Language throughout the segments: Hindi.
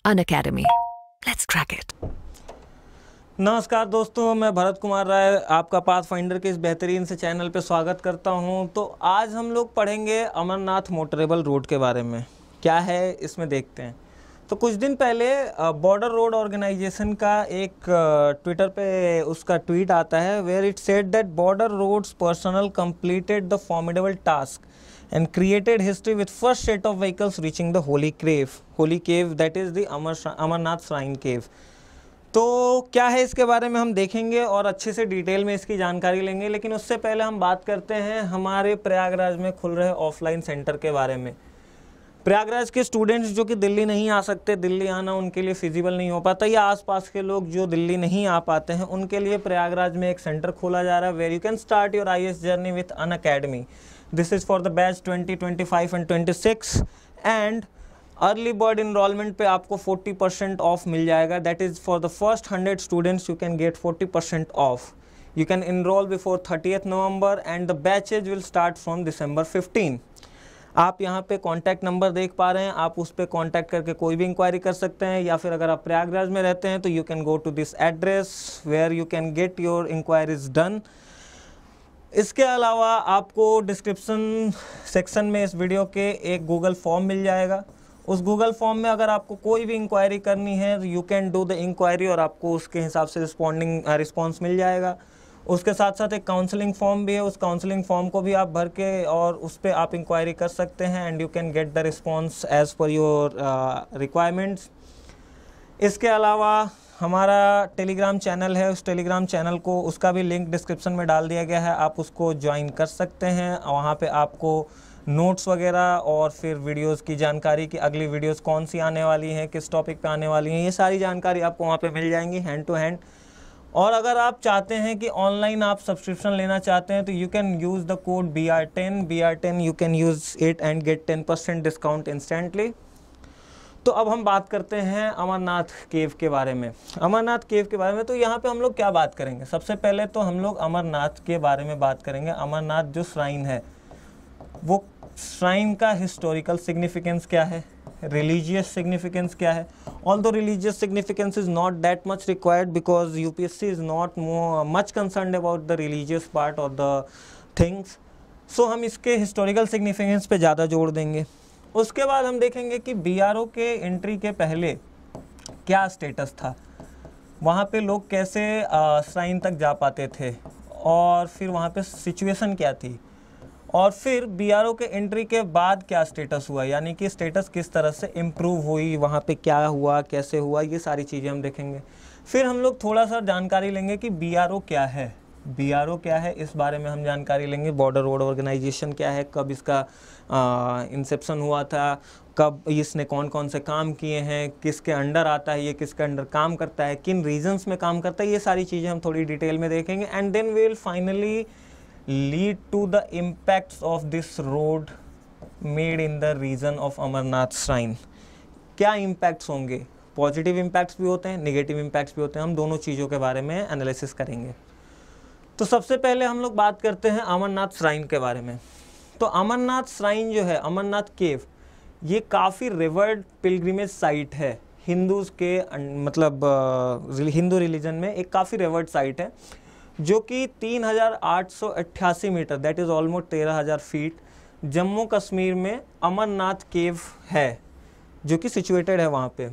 Unacademy. Let's crack it. नमस्कार दोस्तों, मैं भरत कुमार राय आपका पाथ फाइंडर के इस बेहतरीन से चैनल पे स्वागत करता हूं। तो आज हम लोग पढ़ेंगे अमरनाथ मोटरेबल रोड के बारे में। क्या है इसमें देखते हैं। तो कुछ दिन पहले बॉर्डर रोड ऑर्गेनाइजेशन का एक ट्विटर पे उसका ट्वीट आता है, where it said that border roads personnel completed the formidable task and created history with first set of vehicles reaching the holy cave that is the Amarnath shrine cave. तो क्या है इसके बारे में हम देखेंगे और अच्छे से डिटेल में इसकी जानकारी लेंगे, लेकिन उससे पहले हम बात करते हैं हमारे प्रयागराज में खुल रहे ऑफलाइन सेंटर के बारे में। प्रयागराज के स्टूडेंट्स जो कि दिल्ली नहीं आ सकते, दिल्ली आना उनके लिए फिजिबल नहीं हो पाता, या आसपास के लोग जो दिल्ली नहीं आ पाते हैं, उनके लिए प्रयागराज में एक सेंटर खोला जा रहा है where you can start your IAS journey with Unacademy. This is for the batch 2025 and 26 and early bird enrolment पे आपको 40% ऑफ मिल जाएगा। That is for the first 100 students you can get 40% off. You can enrol before 30th November and the batches will start from December 15। आप यहाँ पे कॉन्टैक्ट नंबर देख पा रहे हैं, आप उस पर कॉन्टैक्ट करके कोई भी इंक्वायरी कर सकते हैं, या फिर अगर आप प्रयागराज में रहते हैं तो you can go to this address where you can get your enquiries done. इसके अलावा आपको डिस्क्रिप्शन सेक्शन में इस वीडियो के एक गूगल फॉर्म मिल जाएगा। उस गूगल फॉर्म में अगर आपको कोई भी इंक्वायरी करनी है तो you can do the enquiry और आपको उसके हिसाब से रिस्पॉन्स मिल जाएगा। उसके साथ साथ एक काउंसलिंग फॉर्म भी है, उस काउंसलिंग फॉर्म को भी आप भर के और उस पर आप इंक्वायरी कर सकते हैं and you can get the response as per your requirements. इसके अलावा हमारा टेलीग्राम चैनल है, उस टेलीग्राम चैनल को उसका भी लिंक डिस्क्रिप्शन में डाल दिया गया है, आप उसको ज्वाइन कर सकते हैं। वहाँ पे आपको नोट्स वगैरह और फिर वीडियोस की जानकारी कि अगली वीडियोस कौन सी आने वाली हैं, किस टॉपिक पे आने वाली हैं, ये सारी जानकारी आपको वहाँ पे मिल जाएंगी हैंड टू हैंड। और अगर आप चाहते हैं कि ऑनलाइन आप सब्सक्रिप्शन लेना चाहते हैं तो you can use the code BR10 you can use it and get 10% discount instantly. तो अब हम बात करते हैं अमरनाथ केव के बारे में। अमरनाथ केव के बारे में तो यहाँ पे हम लोग क्या बात करेंगे, सबसे पहले तो हम लोग अमरनाथ के बारे में बात करेंगे। अमरनाथ जो श्राइन है वो श्राइन का हिस्टोरिकल सिग्निफिकेंस क्या है, रिलीजियस सिग्निफिकेंस क्या है। Although religious significance is not that much required because UPSC is not much concerned about the religious part of the things, so हम इसके हिस्टोरिकल सिग्निफिकेंस पे ज़्यादा जोर देंगे। उसके बाद हम देखेंगे कि BRO के एंट्री के पहले क्या स्टेटस था, वहाँ पे लोग कैसे श्राइन तक जा पाते थे, और फिर वहाँ पे सिचुएशन क्या थी, और फिर BRO के एंट्री के बाद क्या स्टेटस हुआ, यानी कि स्टेटस किस तरह से इम्प्रूव हुई, वहाँ पे क्या हुआ, कैसे हुआ, ये सारी चीज़ें हम देखेंगे। फिर हम लोग थोड़ा सा जानकारी लेंगे कि BRO क्या है, BRO क्या है, इस बारे में हम जानकारी लेंगे। बॉर्डर रोड ऑर्गेनाइजेशन क्या है, कब इसका इंसेप्शन हुआ था, कब इसने कौन कौन से काम किए हैं, किसके अंडर आता है, ये किसके अंडर काम करता है, किन रीजन्स में काम करता है, ये सारी चीज़ें हम थोड़ी डिटेल में देखेंगे। And then we will finally lead to the impacts of this road made in the region of Amarnath shrine. क्या इम्पैक्ट्स होंगे, पॉजिटिव इम्पैक्ट्स भी होते हैं, नेगेटिव इम्पैक्ट्स भी होते हैं, हम दोनों चीज़ों के बारे में एनालिसिस करेंगे। तो सबसे पहले हम लोग बात करते हैं अमरनाथ श्राइन के बारे में। तो अमरनाथ श्राइन जो है, अमरनाथ केव, ये काफ़ी रिवर्ड पिलग्रिमेज साइट है हिंदूज़ के, मतलब हिंदू रिलीजन में एक काफ़ी रिवर्ड साइट है, जो कि 3888 metre, that is almost 13,000 feet, Jammu Kashmir में अमरनाथ केव है, जो कि सिचुएटेड है वहाँ पे।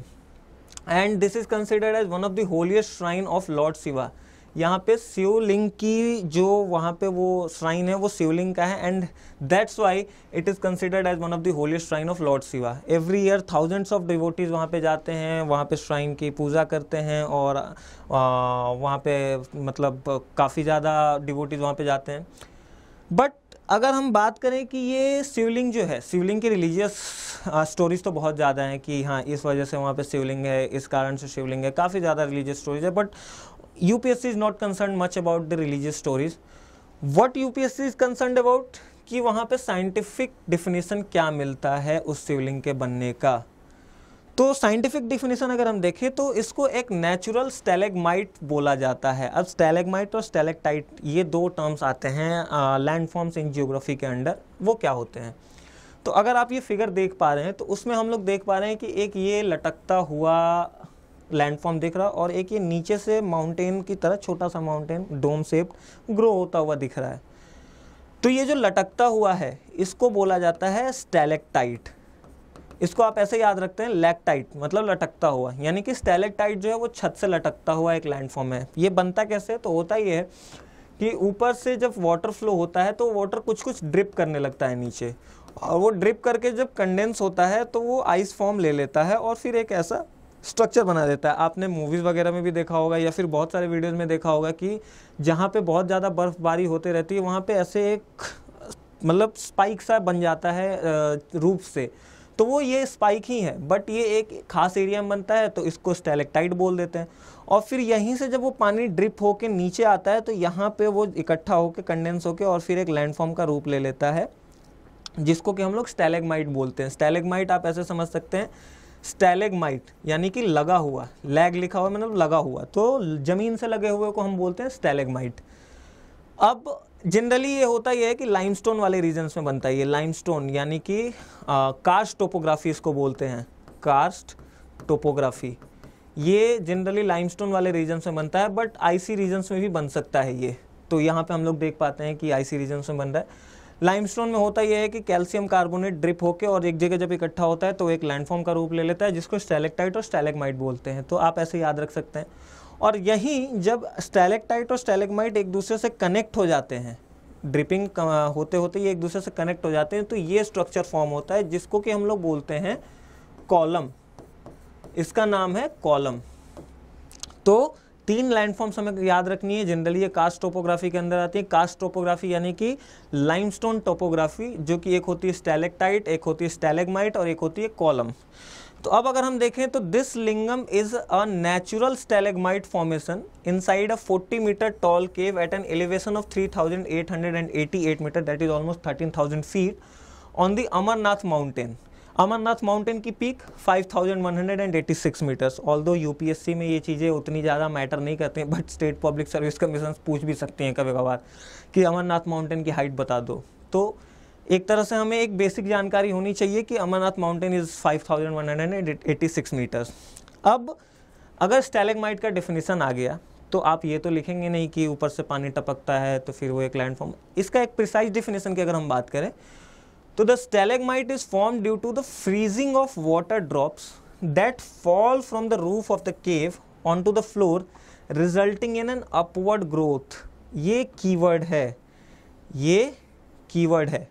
And this is considered as one of the holiest shrine of lord Shiva. यहाँ पे शिवलिंग की जो वहाँ पे वो श्राइन है वो शिवलिंग का है, and that's why it is considered as one of the holiest shrine of lord Shiva. Every year thousands of devotees वहाँ पे जाते हैं, वहाँ पे श्राइन की पूजा करते हैं, और वहाँ पे मतलब काफ़ी ज़्यादा डिवोटीज़ वहाँ पे जाते हैं। बट अगर हम बात करें कि ये शिवलिंग जो है, शिवलिंग की रिलीजियस स्टोरीज तो बहुत ज़्यादा हैं कि हाँ इस वजह से वहाँ पे शिवलिंग है, इस कारण से शिवलिंग है, काफ़ी ज़्यादा रिलीजियस स्टोरीज है। But UPSC is not concerned much about the religious stories. What UPSC is concerned about कि वहाँ पे साइंटिफिक डिफिनीसन क्या मिलता है उस शिवलिंग के बनने का। तो साइंटिफिक डिफिनीसन अगर हम देखें तो इसको एक नेचुरल स्टैलेग्माइट बोला जाता है। अब स्टैलेग्माइट और स्टैलेक्टाइट ये दो टर्म्स आते हैं लैंडफॉर्म्स इन जियोग्राफी के अंडर, वो क्या होते हैं। तो अगर आप ये फिगर देख पा रहे हैं तो उसमें हम लोग देख पा रहे हैं कि एक ये लटकता हुआ लैंडफॉर्म दिख रहा है और एक ये नीचे से माउंटेन की तरह छोटा सा माउंटेन डोम शेप ग्रो होता हुआ दिख रहा है। तो ये जो लटकता हुआ है इसको बोला जाता है स्टैलेक्टाइट। इसको आप ऐसे याद रखते हैं, लैक्टाइट मतलब लटकता हुआ, यानी कि स्टैलेक्टाइट जो है वो छत से लटकता हुआ एक लैंडफॉर्म है। ये बनता कैसे? तो होता ये है कि ऊपर से जब वाटर फ्लो होता है तो वाटर कुछ कुछ ड्रिप करने लगता है नीचे, और वो ड्रिप करके जब कंडेंस होता है तो वो आइस फॉर्म ले लेता है और फिर एक ऐसा स्ट्रक्चर बना देता है। आपने मूवीज़ वगैरह में भी देखा होगा या फिर बहुत सारे वीडियोज़ में देखा होगा कि जहाँ पे बहुत ज़्यादा बर्फ़बारी होती रहती है वहाँ पे ऐसे एक मतलब स्पाइक सा बन जाता है रूफ से, तो वो ये स्पाइक ही है, बट ये एक खास एरिया में बनता है तो इसको स्टैलेक्टाइट बोल देते हैं। और फिर यहीं से जब वो पानी ड्रिप होके नीचे आता है तो यहाँ पे वो इकट्ठा होके कंडेंस होके और फिर एक लैंडफॉर्म का रूप ले लेता है, जिसको कि हम लोग स्टैलेग्माइट बोलते हैं। स्टैलेग्माइट आप ऐसे समझ सकते हैं, स्टैलेग्माइट यानी कि लगा हुआ, लैग लिखा हुआ मतलब लगा हुआ, तो जमीन से लगे हुए को हम बोलते हैं स्टैलेग्माइट। अब जनरली ये होता ही है कि लाइमस्टोन वाले रीजन्स में बनता है ये लाइमस्टोन, यानी कि कार्स्ट टोपोग्राफी इसको बोलते हैं, कार्स्ट टोपोग्राफी। ये जनरली लाइमस्टोन वाले रीजन्स में बनता है, बट आईसी रीजन्स में भी बन सकता है ये। तो यहाँ पे हम लोग देख पाते हैं कि आईसी रीजन्स में बन रहा है। लाइमस्टोन में होता यह है कि कैल्शियम कार्बोनेट ड्रिप होके और एक जगह जब इकट्ठा होता है तो एक लैंडफॉर्म का रूप ले लेता है, जिसको स्टैलेक्टाइट और स्टैलेग्माइट बोलते हैं। तो आप ऐसे याद रख सकते हैं। और यहीं जब स्टैलेक्टाइट और स्टैलेग्माइट एक दूसरे से कनेक्ट हो जाते हैं, ड्रिपिंग होते होते ये एक दूसरे से कनेक्ट हो जाते हैं, तो ये स्ट्रक्चर फॉर्म होता है जिसको कि हम लोग बोलते हैं कॉलम। इसका नाम है कॉलम। तो 3 लैंडफॉर्म्स हमें याद रखनी है, जनरली ये कास्ट टोपोग्राफी के अंदर आती है। कास्ट टोपोग्राफी यानी कि लाइमस्टोन टोपोग्राफी, जो कि एक होती है स्टैलेक्टाइट, एक होती है स्टैलेग्माइट और एक होती है कॉलम। तो अब अगर हम देखें तो this lingam is a natural stalagmite formation inside a 40 metre tall cave at an elevation of 3888 metre, that is almost 13,000 feet on the Amarnath mountain. Amarnath mountain की पीक 5186 मीटर्स। ऑल्दो यूपीएससी में ये चीज़ें उतनी ज़्यादा मैटर नहीं करती हैं, but state public service commission पूछ भी सकती हैं कभी कभार कि अमरनाथ माउंटेन की हाइट बता दो। तो एक तरह से हमें एक बेसिक जानकारी होनी चाहिए कि अमरनाथ माउंटेन इज़ 5186 मीटर्स। अब अगर स्टैलेग्माइट का डेफिनेशन आ गया तो आप ये तो लिखेंगे नहीं कि ऊपर से पानी टपकता है तो फिर वो एक लैंडफॉर्म। इसका एक प्रिसाइज डेफिनेशन की अगर हम बात करें तो the stalagmite is form due to the freezing of water drops that fall from the roof of the cave on to the floor resulting in an upward growth. ये कीवर्ड है, ये कीवर्ड है।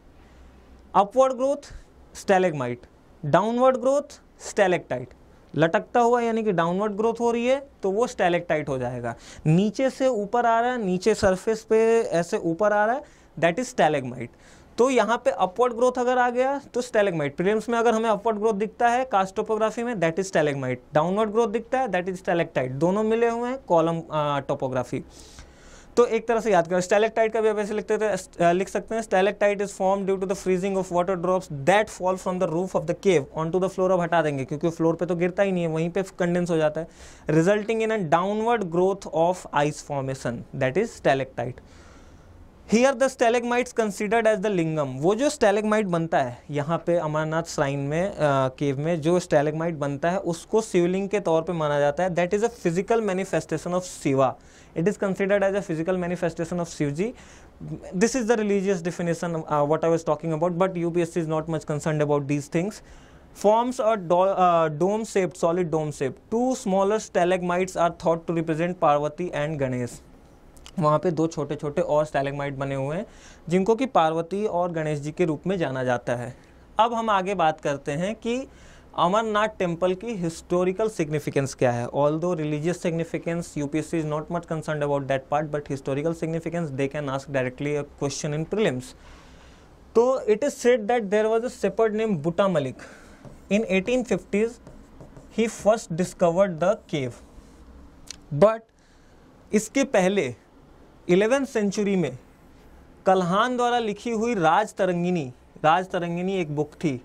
Upward growth stalagmite, downward growth stalactite. लटकता हुआ यानी कि डाउनवर्ड ग्रोथ हो रही है तो वो स्टैलेक्टाइट हो जाएगा। नीचे से ऊपर आ रहा है, नीचे सरफेस पे ऐसे ऊपर आ रहा है, दैट इज स्टैलेग्माइट। तो यहाँ पे अपवर्ड ग्रोथ अगर आ गया तो स्टैलेग्माइट। प्रीलिम्स में अगर हमें अपवर्ड ग्रोथ दिखता है कास्ट टोपोग्राफी में, that is stalagmite. Downward growth दिखता है, दैट इज स्टैलेक्टाइट। दोनों मिले हुए हैं कॉलम टोपोग्राफी। तो एक तरह से याद करें, स्टैलेक्टाइट का भी आप ऐसे लिख सकते हैं, stalactite is form due to the freezing of water drops that fall from the roof of the cave on to the floor. अब हटा देंगे क्योंकि फ्लोर पे तो गिरता ही नहीं है, वहीं पे कंडेंस हो जाता है, resulting in a downward growth of ice formation, that is stalactite. Here the stalagmites considered as the lingam. वो जो स्टैलेग्माइट बनता है यहाँ पे अमरनाथ श्राइन में केव में जो स्टैलेग्माइट बनता है उसको शिवलिंग के तौर पे माना जाता है। That is a physical manifestation of Shiva. It is considered as a physical manifestation of Shivji. This is the religious definition what I was talking about, but UPSC is not much concerned about these things. Forms a dome-shaped, solid dome-shaped. 2 smaller stalagmites are thought to represent Parvati and Ganesh. वहाँ पे 2 छोटे छोटे और स्टैलेग्माइट बने हुए हैं जिनको कि पार्वती और गणेश जी के रूप में जाना जाता है। अब हम आगे बात करते हैं कि अमरनाथ टेम्पल की हिस्टोरिकल सिग्निफिकेंस क्या है। Although religious significance UPSC is not much concerned about that part, but historical significance they can ask directly a question in prelims. तो it is said that there was a shepherd name Buta Malik. In 1850s he first discovered the cave, but इसके पहले 11th सेंचुरी में कल्हान द्वारा लिखी हुई राज तरंगिनी एक बुक थी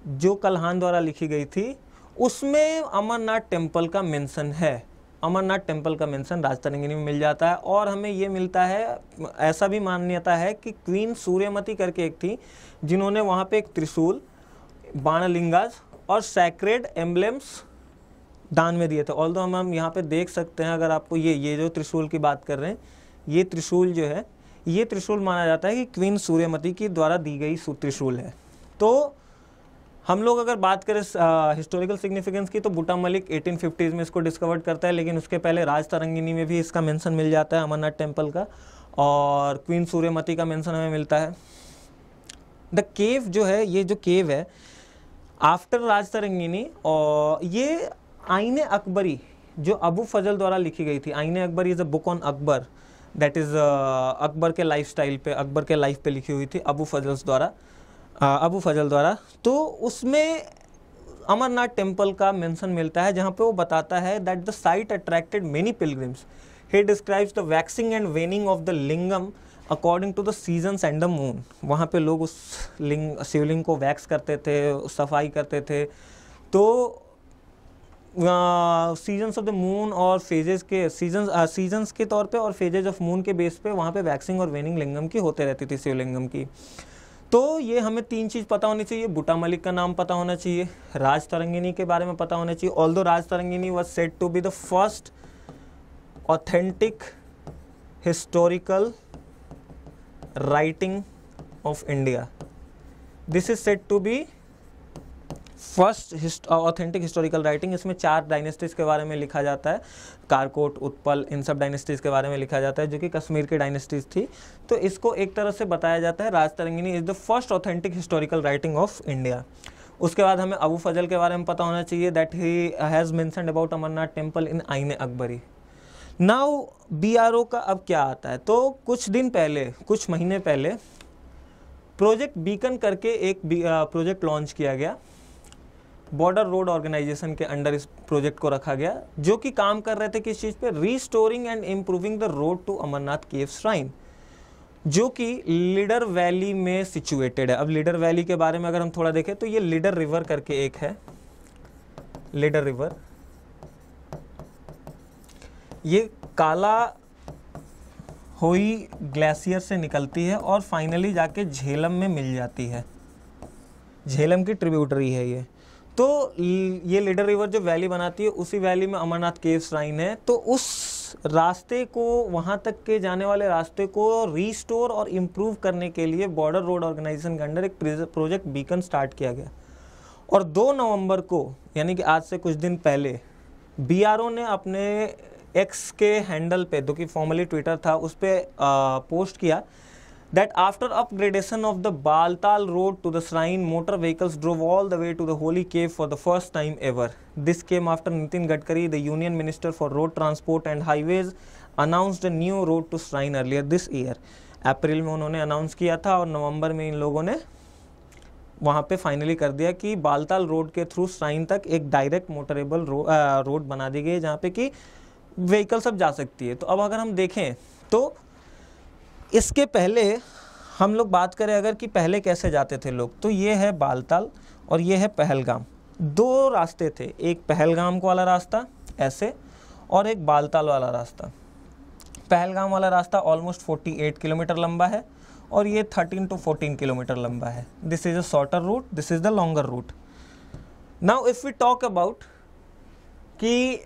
जो कल्हान द्वारा लिखी गई थी, उसमें अमरनाथ टेम्पल का मेंशन है। अमरनाथ टेम्पल का मेंशन राजतरंगिनी में मिल जाता है। और हमें ये मिलता है, ऐसा भी मान्यता है कि क्वीन सूर्यमती करके एक थी जिन्होंने वहाँ पे एक त्रिशूल, बाणलिंगास और सैक्रेड एम्बलेम्स दान में दिए थे। ऑल्दो हम यहाँ पे देख सकते हैं, अगर आपको ये जो त्रिशूल की बात कर रहे हैं, ये त्रिशूल जो है, ये त्रिशूल माना जाता है कि क्वीन सूर्यमती की द्वारा दी गई त्रिशूल है। तो हम लोग अगर बात करें हिस्टोरिकल सिग्निफिकेंस की, तो बूटा मलिक 1850s में इसको डिस्कवर करता है, लेकिन उसके पहले राजतरंगिनी में भी इसका मेंशन मिल जाता है अमरनाथ टेम्पल का, और क्वीन सूर्यमती का मेंशन हमें मिलता है। द केव जो है, ये जो केव है आफ्टर राजतरंगिनी, और ये आईने अकबरी जो अबू फजल द्वारा लिखी गई थी। आईने Akbari is a book on Akbar, that is Akbar के लाइफस्टाइल पे, अकबर के लाइफ पे लिखी हुई थी अबू फजल द्वारा। तो उसमें अमरनाथ टेम्पल का मेंशन मिलता है, जहाँ पे वो बताता है that the site attracted many pilgrims. He describes the waxing and waning of the lingam according to the seasons and the moon. वहाँ पे लोग उस शिवलिंग को वैक्स करते थे, सफाई करते थे। तो सीजन्स ऑफ द मून और फेजेस के सीजन्स के तौर पे और फेजेस ऑफ मून के बेस पे वहाँ पे वैक्सिंग और वेनिंग लिंगम की होते रहती थी, शिवलिंगम की। तो ये हमें 3 चीज़ पता होनी चाहिए। बूटा मलिक का नाम पता होना चाहिए, राजतरंगिनी के बारे में पता होना चाहिए। Although Rajatarangini was said to be the first authentic historical writing of India. This is said to be first authentic historical writing. इसमें 4 डायनेस्टीज के बारे में लिखा जाता है, कारकोट, उत्पल, इन सब डायनेस्टीज के बारे में लिखा जाता है, जो कि कश्मीर की डायनेस्टीज थी। तो इसको एक तरह से बताया जाता है Rajatarangini is the first authentic historical writing of India. उसके बाद हमें अबू फजल के बारे में पता होना चाहिए, that he has mentioned about Amarnath temple in Ain-e Akbari. Now BRO का अब क्या आता है, तो कुछ महीने पहले प्रोजेक्ट बीकन करके एक प्रोजेक्ट लॉन्च किया गया। बॉर्डर रोड ऑर्गेनाइजेशन के अंडर इस प्रोजेक्ट को रखा गया, जो कि काम कर रहे थे किस चीज़ पे, restoring and improving the road to Amarnath cave shrine, जो कि लीडर वैली में सिचुएटेड है। अब लीडर वैली के बारे में अगर हम थोड़ा देखें, तो ये लीडर रिवर करके एक है, लीडर रिवर, ये काला होई ग्लेशियर से निकलती है और फाइनली जाके झेलम में मिल जाती है। झेलम की ट्रिब्यूटरी है ये। तो ये लीडर रिवर जो वैली बनाती है, उसी वैली में अमरनाथ केव श्राइन है। तो उस रास्ते को, वहाँ तक के जाने वाले रास्ते को रीस्टोर और इम्प्रूव करने के लिए बॉर्डर रोड ऑर्गेनाइजेशन के अंडर एक प्रोजेक्ट बीकन स्टार्ट किया गया। और 2 नवंबर को, यानी कि आज से कुछ दिन पहले, BRO ने अपने एक्स के हैंडल पे, जो कि फॉर्मली ट्विटर था, उस पर पोस्ट किया that after upgradation of the Baltal road to the shrine, motor vehicles drove all the way to the holy cave for the first time ever. This came after Nitin Gadkari, the Union Minister for Road Transport and Highways, announced a new road to shrine earlier this year. अप्रैल में उन्होंने अनाउंस किया था और नवंबर में इन लोगों ने वहाँ पे फाइनली कर दिया कि बालताल रोड के थ्रू श्राइन तक एक डायरेक्ट मोटरेबल रोड बना दी गई, जहाँ पे कि व्हीकल सब जा सकती है। तो अब अगर हम देखें, तो इसके पहले हम लोग बात करें अगर कि पहले कैसे जाते थे लोग, तो ये है बालताल और ये है पहलगाम। 2 रास्ते थे, एक पहलगाम वाला रास्ता ऐसे और एक बालताल वाला रास्ता। पहलगाम वाला रास्ता ऑलमोस्ट 48 किलोमीटर लंबा है और ये 13 to 14 किलोमीटर लंबा है। This is a shorter route, this is the longer route. Now if we talk about कि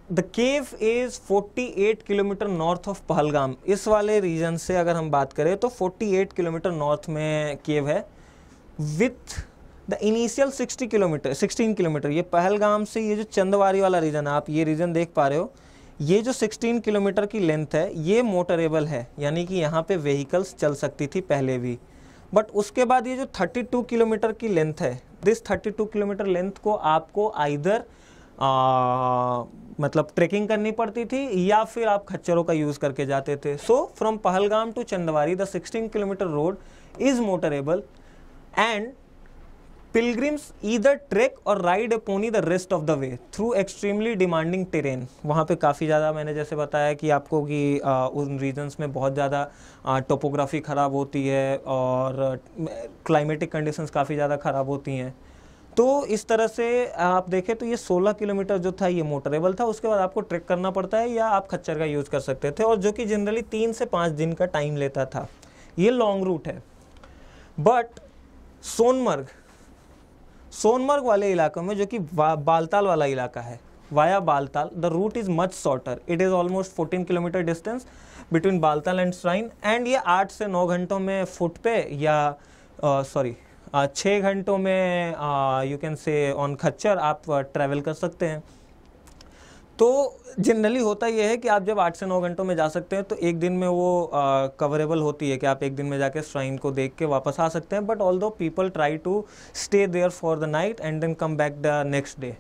the cave is 48 kilometre north of Pahalgam, इस वाले रीजन से अगर हम बात करें तो 48 किलोमीटर नॉर्थ में केव है, विथ द इनिशियल 16 किलोमीटर। ये पहलगाम से ये जो चंदवारी वाला रीजन है, आप ये रीजन देख पा रहे हो, ये जो 16 किलोमीटर की लेंथ है, ये मोटरेबल है, यानी कि यहाँ पे व्हीकल्स चल सकती थी पहले भी। बट उसके बाद ये जो 32 किलोमीटर की लेंथ है, दिस 32 किलोमीटर लेंथ को आपको आइदर मतलब ट्रेकिंग करनी पड़ती थी या फिर आप खच्चरों का यूज़ करके जाते थे। So from Pahalgam to Chandanwari the 16 kilometre road is motorable and pilgrims either trek or ride a pony the rest of the way through extremely demanding terrain. वहाँ पे काफ़ी ज़्यादा, मैंने जैसे बताया कि आपको कि उन रीजन्स में बहुत ज़्यादा टोपोग्राफी ख़राब होती है और क्लाइमेटिक कंडीशंस काफ़ी ज़्यादा ख़राब होती हैं। तो इस तरह से आप देखें तो ये 16 किलोमीटर जो था ये मोटरेबल था। उसके बाद आपको ट्रैक करना पड़ता है या आप खच्चर का यूज़ कर सकते थे, और जो कि जनरली 3 से 5 दिन का टाइम लेता था। ये लॉन्ग रूट है। बट सोनमर्ग वाले इलाकों में, जो कि बालताल वाला इलाका है, via Baltal, the route is much shorter. It is almost 14 kilometre distance between Baltal and shrine, and ये 8 से 9 घंटों में फुट पे या 6 घंटों में यू कैन से ऑन खच्चर आप ट्रैवल कर सकते हैं। तो जनरली होता यह है कि आप जब 8 से 9 घंटों में जा सकते हैं तो एक दिन में वो कवरेबल होती है कि आप एक दिन में जाके श्राइन को देख के वापस आ सकते हैं। But although people try to stay there for the night and then come back the next day.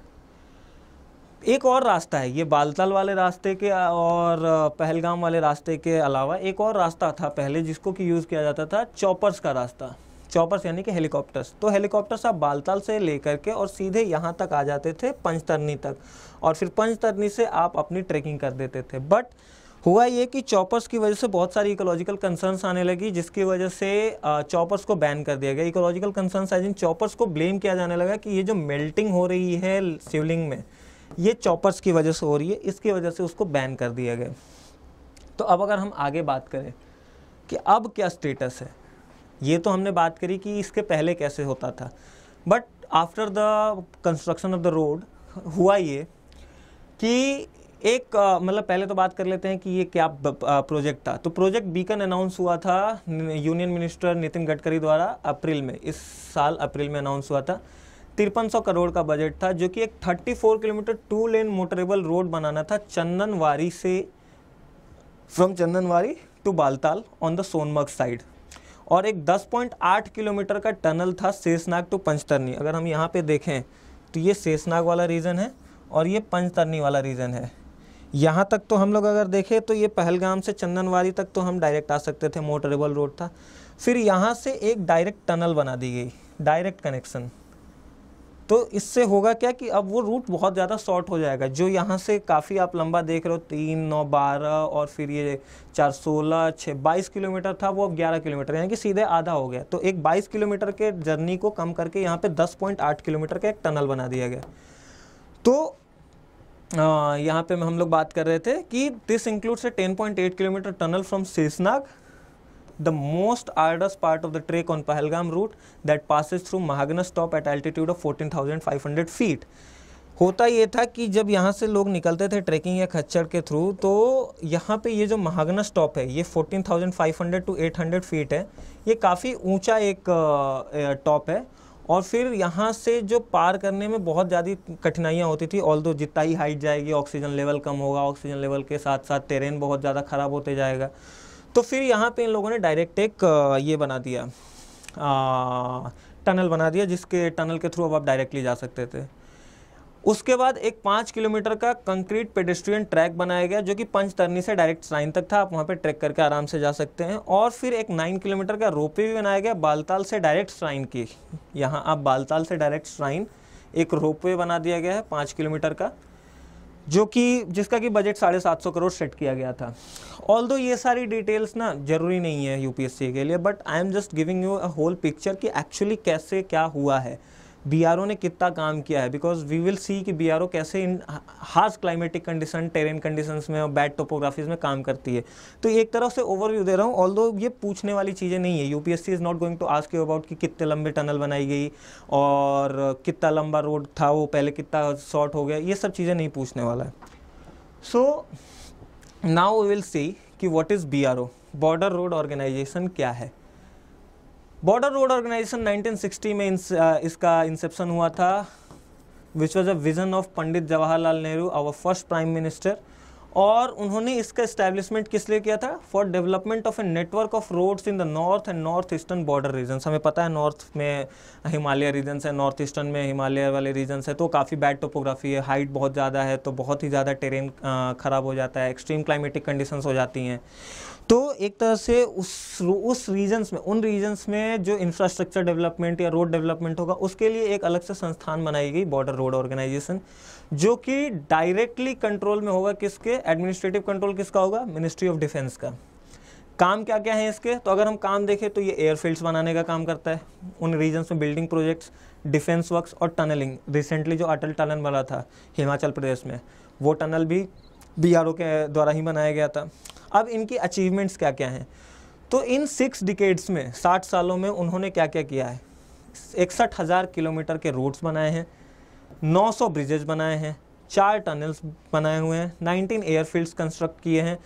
एक और रास्ता है, ये बालताल वाले रास्ते के और पहलगाम वाले रास्ते के अलावा एक और रास्ता था पहले जिसको कि यूज़ किया जाता था, चॉपर्स का रास्ता। चॉपर्स यानी कि हेलीकॉप्टर्स। तो हेलीकॉप्टर्स आप बालताल से लेकर के और सीधे यहाँ तक आ जाते थे, पंचतरनी तक, और फिर पंचतरनी से आप अपनी ट्रैकिंग कर देते थे। बट हुआ ये कि चॉपर्स की वजह से बहुत सारी इकोलॉजिकल कंसर्न्स आने लगी, जिसकी वजह से चॉपर्स को बैन कर दिया गया। Ecological concerns as in choppers को ब्लेम किया जाने लगा कि ये जो मेल्टिंग हो रही है शिवलिंग में, ये चॉपर्स की वजह से हो रही है, इसकी वजह से उसको बैन कर दिया गया। तो अब अगर हम आगे बात करें कि अब क्या स्टेटस है, ये तो हमने बात करी कि इसके पहले कैसे होता था। But after the construction of the road हुआ ये कि एक मतलब पहले तो बात कर लेते हैं कि ये क्या प्रोजेक्ट था। तो प्रोजेक्ट बीकन अनाउंस हुआ था यूनियन मिनिस्टर नितिन गडकरी द्वारा अप्रैल में, इस साल अप्रैल में अनाउंस हुआ था। 5300 करोड़ का बजट था, जो कि एक 34 किलोमीटर 2 लेन मोटरेबल रोड बनाना था चंदनवारी से, from Chandanwari to Baltal on the Sonamarg side, और एक 10.8 किलोमीटर का टनल था शेषनाग टू पंचतरनी। अगर हम यहाँ पे देखें तो ये शेषनाग वाला रीजन है और ये पंचतरनी वाला रीजन है। यहाँ तक तो हम लोग अगर देखें तो ये पहलगाम से चंदनवारी तक तो हम डायरेक्ट आ सकते थे, मोटरेबल रोड था। फिर यहाँ से एक डायरेक्ट टनल बना दी गई, डायरेक्ट कनेक्शन। तो इससे होगा क्या कि अब वो रूट बहुत ज़्यादा शॉर्ट हो जाएगा। जो यहाँ से काफ़ी आप लंबा देख रहे हो 3, 9, 12 और फिर ये 4, 16, 6, 22 किलोमीटर था, वो अब 11 किलोमीटर, यानी कि सीधे आधा हो गया। तो एक 22 किलोमीटर के जर्नी को कम करके यहाँ पे 10.8 किलोमीटर का एक टनल बना दिया गया। तो यहाँ पे हम लोग बात कर रहे थे कि this includes A 10.8 kilometre tunnel from Sheshnag, the most arduous part of the trek on Pahalgam route that passes through Mahagana stop at altitude of 14,500 feet। होता ये था कि जब यहाँ से लोग निकलते थे ट्रैकिंग या खच्चर के थ्रू, तो यहाँ पे ये जो महागना स्टॉप है ये 14,500 to 800 फीट है। ये काफ़ी ऊंचा एक टॉप है, और फिर यहाँ से जो पार करने में बहुत ज़्यादा कठिनाइयाँ होती थी। ऑल्दो जितना ही हाइट जाएगी ऑक्सीजन लेवल कम होगा, ऑक्सीजन लेवल के साथ साथ टेरेन बहुत ज़्यादा ख़राब होते जाएगा। तो फिर यहाँ पे इन लोगों ने डायरेक्ट एक ये बना दिया, टनल बना दिया, जिसके टनल के थ्रू अब आप डायरेक्टली जा सकते थे। उसके बाद एक 5 किलोमीटर का कंक्रीट पेडेस्ट्रियन ट्रैक बनाया गया, जो कि पंचतरनी से डायरेक्ट श्राइन तक था। आप वहाँ पे ट्रैक करके आराम से जा सकते हैं। और फिर एक 9 किलोमीटर का रोपवे भी बनाया गया बालताल से डायरेक्ट श्राइन की। यहाँ आप बालताल से डायरेक्ट श्राइन एक रोपवे बना दिया गया है 5 किलोमीटर का, जो कि जिसका कि बजट 750 करोड़ सेट किया गया था। ऑल्दो ये सारी डिटेल्स ना जरूरी नहीं है यूपीएससी के लिए, but I am just giving you a whole picture कि एक्चुअली कैसे क्या हुआ है, बीआरओ ने कितना काम किया है। बिकॉज वी विल सी कि बीआरओ कैसे इन harsh climatic condition, terrain conditions में और बैड टोपोग्राफीज में काम करती है। तो एक तरफ से ओवरव्यू दे रहा हूँ, ऑल्दो ये पूछने वाली चीज़ें नहीं है। UPSC is not going to ask you about कि कितने लंबे टनल बनाई गई और कितना लंबा रोड था वो पहले कितना शॉर्ट हो गया, ये सब चीज़ें नहीं पूछने वाला है। So now we will see कि what is BRO, border road organisation क्या है। बॉर्डर रोड ऑर्गेनाइजेशन 1960 में इसका इंसेप्शन हुआ था, which was a vision of Pandit Jawaharlal Nehru, our first prime minister. और उन्होंने इसका इस्टेब्लिशमेंट किस लिए किया था? For development of a network of roads in the north and north eastern border regions. हमें पता है नॉर्थ में हिमालय रीजन्स है, नॉर्थ ईस्टर्न में हिमालय वाले रीजन्स है, तो काफ़ी बैड टोपोग्राफी है, हाइट बहुत ज़्यादा है, तो बहुत ही ज़्यादा टेरेन ख़राब हो जाता है, एक्सट्रीम क्लाइमेटिक कंडीशंस हो जाती हैं। तो एक तरह से उस रीजन्स में, उन रीजन्स में जो इंफ्रास्ट्रक्चर डेवलपमेंट या रोड डेवलपमेंट होगा, उसके लिए एक अलग से संस्थान बनाई गई, बॉर्डर रोड ऑर्गेनाइजेशन, जो कि डायरेक्टली कंट्रोल में होगा। किसके? एडमिनिस्ट्रेटिव कंट्रोल किसका होगा? मिनिस्ट्री ऑफ डिफेंस का। काम क्या क्या है इसके, तो अगर हम काम देखें तो ये एयरफील्ड्स बनाने का काम करता है उन रीजन्स में, बिल्डिंग प्रोजेक्ट्स, डिफेंस वर्क्स और टनलिंग। रिसेंटली जो अटल टनल बना था हिमाचल प्रदेश में, वो टनल भी BRO के द्वारा ही बनाया गया था। अब इनकी अचीवमेंट्स क्या क्या हैं, तो इन 6 डिकेड्स में, 60 सालों में उन्होंने क्या क्या किया है। 61,000 किलोमीटर के रोड्स बनाए हैं, 900 ब्रिजेज बनाए हैं, 4 टनल्स बनाए हुए हैं, 19 एयरफील्ड्स कंस्ट्रक्ट किए हैं,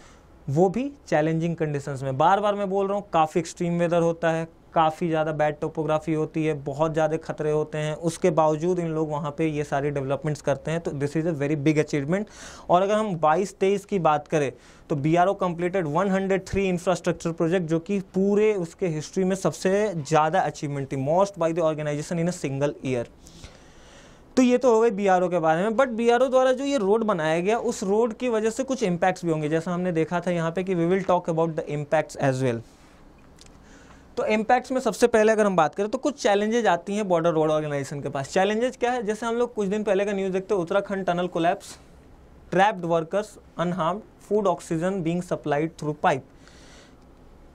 वो भी चैलेंजिंग कंडीशंस में। बार बार मैं बोल रहा हूँ, काफ़ी एक्सट्रीम वेदर होता है, काफ़ी ज़्यादा बैड टोपोग्राफी होती है, बहुत ज़्यादा खतरे होते हैं, उसके बावजूद इन लोग वहाँ पे ये सारी डेवलपमेंट्स करते हैं। तो this is a very big achievement. और अगर हम 22-23 की बात करें तो BRO कंप्लीटेड 103 इंफ्रास्ट्रक्चर प्रोजेक्ट, जो कि पूरे उसके हिस्ट्री में सबसे ज़्यादा अचीवमेंट थी, most by the organisation in a single year. तो ये तो हो गई BRO के बारे में। बट BRO द्वारा जो ये रोड बनाया गया, उस रोड की वजह से कुछ इम्पैक्ट्स भी होंगे, जैसा हमने देखा था यहाँ पे कि we will talk about the impacts as well. तो इम्पैक्ट्स में सबसे पहले अगर हम बात करें तो कुछ चैलेंजेज आती हैं बॉर्डर रोड ऑर्गेनाइजेशन के पास। चैलेंजेज क्या है, जैसे हम लोग कुछ दिन पहले का न्यूज़ देखते हैं, Uttarakhand tunnel collapse, trapped workers unharmed, food oxygen being supplied through pipe.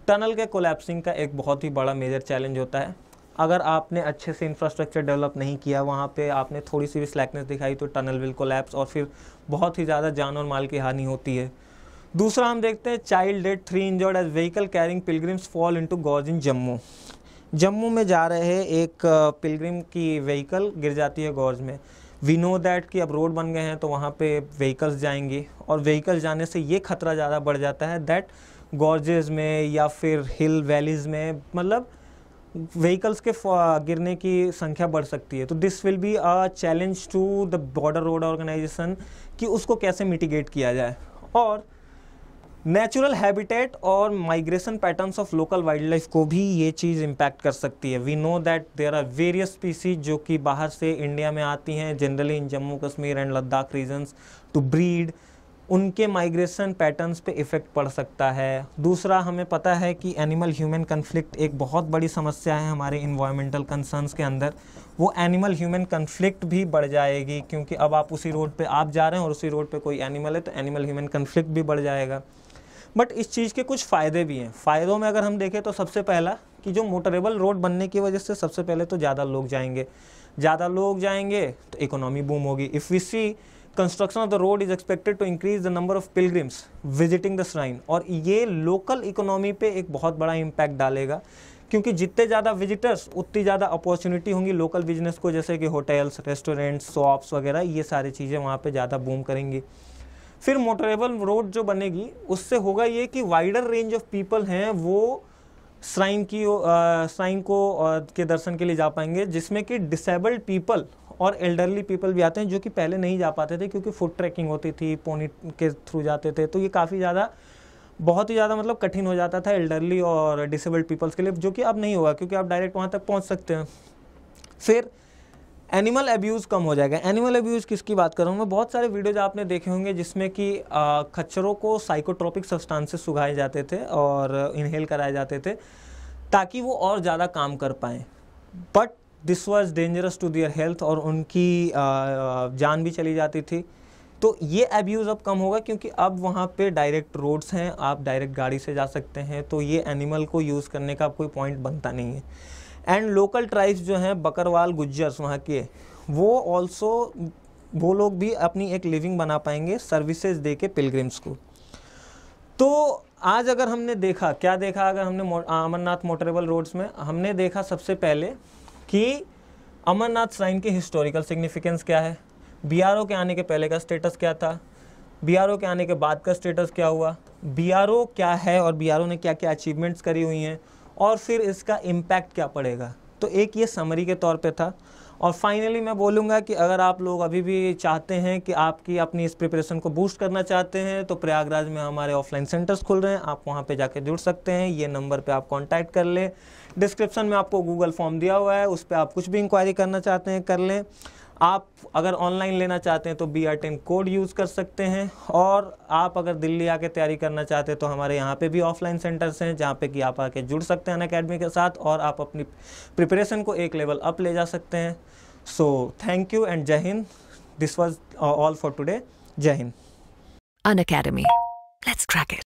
Tunnel के कोलैप्सिंग का एक बहुत ही बड़ा मेजर चैलेंज होता है। अगर आपने अच्छे से इंफ्रास्ट्रक्चर डेवलप नहीं किया, वहाँ पे आपने थोड़ी सी भी स्लैकनेस दिखाई, तो टनल विल कोलैप्स और फिर बहुत ही ज़्यादा जान और माल की हानि होती है। दूसरा हम देखते हैं child dead, 3 injured as vehicle carrying pilgrims fall into gorge in Jammu. Jammu में जा रहे एक पिलग्रिम की व्हीकल गिर जाती है गॉर्ज में। वी नो दैट कि अब रोड बन गए हैं तो वहाँ पे व्हीकल्स जाएंगी, और व्हीकल्स जाने से ये खतरा ज़्यादा बढ़ जाता है दैट गॉर्जेस में या फिर हिल वैलीज़ में, मतलब व्हीकल्स के गिरने की संख्या बढ़ सकती है। तो this will be a challenge to the border road organisation कि उसको कैसे मिटिगेट किया जाए। और नेचुरल हैबिटेट और migration patterns of local wildlife को भी ये चीज़ इम्पैक्ट कर सकती है। We know that there are various species जो कि बाहर से इंडिया में आती हैं, generally in Jammu Kashmir and Ladakh regions to breed. उनके माइग्रेशन पैटर्न्स पे इफ़ेक्ट पड़ सकता है। दूसरा, हमें पता है कि एनिमल ह्यूमन कन्फ्लिक्ट एक बहुत बड़ी समस्या है हमारे इन्वायरमेंटल कंसर्न्स के अंदर। वो एनिमल ह्यूमन कन्फ्लिक्ट भी बढ़ जाएगी, क्योंकि अब आप उसी रोड पे आप जा रहे हैं और उसी रोड पे कोई एनिमल है, तो एनिमल ह्यूमन कन्फ्लिक्ट भी बढ़ जाएगा। बट इस चीज़ के कुछ फ़ायदे भी हैं। फ़ायदों में अगर हम देखें तो सबसे पहला कि जो मोटरेबल रोड बनने की वजह से सबसे पहले तो ज़्यादा लोग जाएंगे, तो इकोनॉमी बूम होगी। If we see construction of the road is expected to increase the number of pilgrims visiting the shrine, और ये लोकल इकोनॉमी पे एक बहुत बड़ा इम्पैक्ट डालेगा, क्योंकि जितने ज़्यादा विजिटर्स उतनी ज़्यादा अपॉर्चुनिटी होंगी लोकल बिजनेस को, जैसे कि होटल्स, रेस्टोरेंट्स, शॉप्स वगैरह, ये सारी चीज़ें वहाँ पे ज़्यादा बूम करेंगी। फिर मोटरेबल रोड जो बनेगी उससे होगा ये कि वाइडर रेंज ऑफ पीपल हैं वो श्राइन के दर्शन के लिए जा पाएंगे, जिसमें कि डिसेबल्ड पीपल और एल्डरली पीपल भी आते हैं, जो कि पहले नहीं जा पाते थे क्योंकि फुट ट्रैकिंग होती थी, पोनी के थ्रू जाते थे। तो ये काफ़ी ज़्यादा, बहुत ही ज़्यादा मतलब कठिन हो जाता था एल्डरली और डिसेबल्ड पीपल्स के लिए, जो कि अब नहीं होगा क्योंकि आप डायरेक्ट वहाँ तक पहुँच सकते हैं। फिर एनिमल अब्यूज़ कम हो जाएगा। एनिमल अब्यूज़ किसकी बात कर रहा हूँ मैं, बहुत सारे वीडियोज आपने देखे होंगे जिसमें कि खच्चरों को साइकोट्रोपिक सब्सटेंसेस सुखाए जाते थे और इनहेल कराए जाते थे ताकि वो और ज़्यादा काम कर पाएँ, but this was dangerous to their health और उनकी जान भी चली जाती थी। तो ये अब्यूज़ अब कम होगा क्योंकि अब वहाँ पे डायरेक्ट रोड्स हैं, आप डायरेक्ट गाड़ी से जा सकते हैं, तो ये एनिमल को यूज़ करने का कोई पॉइंट बनता नहीं है। एंड लोकल ट्राइब्स जो हैं, बकरवाल, गुज्जर्स वहाँ के, वो लोग भी अपनी एक लिविंग बना पाएंगे सर्विसेज दे के पिलग्रिम्स को। तो आज अगर हमने देखा, क्या देखा अगर हमने अमरनाथ मोटरेबल रोड्स में, हमने देखा सबसे पहले कि अमरनाथ श्राइन की हिस्टोरिकल सिग्निफिकेंस क्या है, BRO के आने के पहले का स्टेटस क्या था, BRO के आने के बाद का स्टेटस क्या हुआ, BRO क्या है और BRO ने क्या क्या अचीवमेंट्स करी हुई हैं, और फिर इसका इम्पैक्ट क्या पड़ेगा। तो एक ये समरी के तौर पे था। और फाइनली मैं बोलूँगा कि अगर आप लोग अभी भी चाहते हैं कि आपकी अपनी इस प्रिपरेशन को बूस्ट करना चाहते हैं, तो प्रयागराज में हमारे ऑफलाइन सेंटर्स खुल रहे हैं, आप वहाँ पे जाके जुड़ सकते हैं। ये नंबर पे आप कांटेक्ट कर लें, डिस्क्रिप्शन में आपको गूगल फॉर्म दिया हुआ है, उस पर आप कुछ भी इंक्वायरी करना चाहते हैं कर लें। आप अगर ऑनलाइन लेना चाहते हैं तो BR10 कोड यूज़ कर सकते हैं, और आप अगर दिल्ली आके तैयारी करना चाहते हैं तो हमारे यहाँ पे भी ऑफलाइन सेंटर्स हैं जहाँ पे कि आप आके जुड़ सकते हैं अनअकैडमी के साथ और आप अपनी प्रिपरेशन को एक लेवल अप ले जा सकते हैं। सो थैंक यू एंड जय Hind. This was all for today. जय Hind. Unacademy. Let's crack it.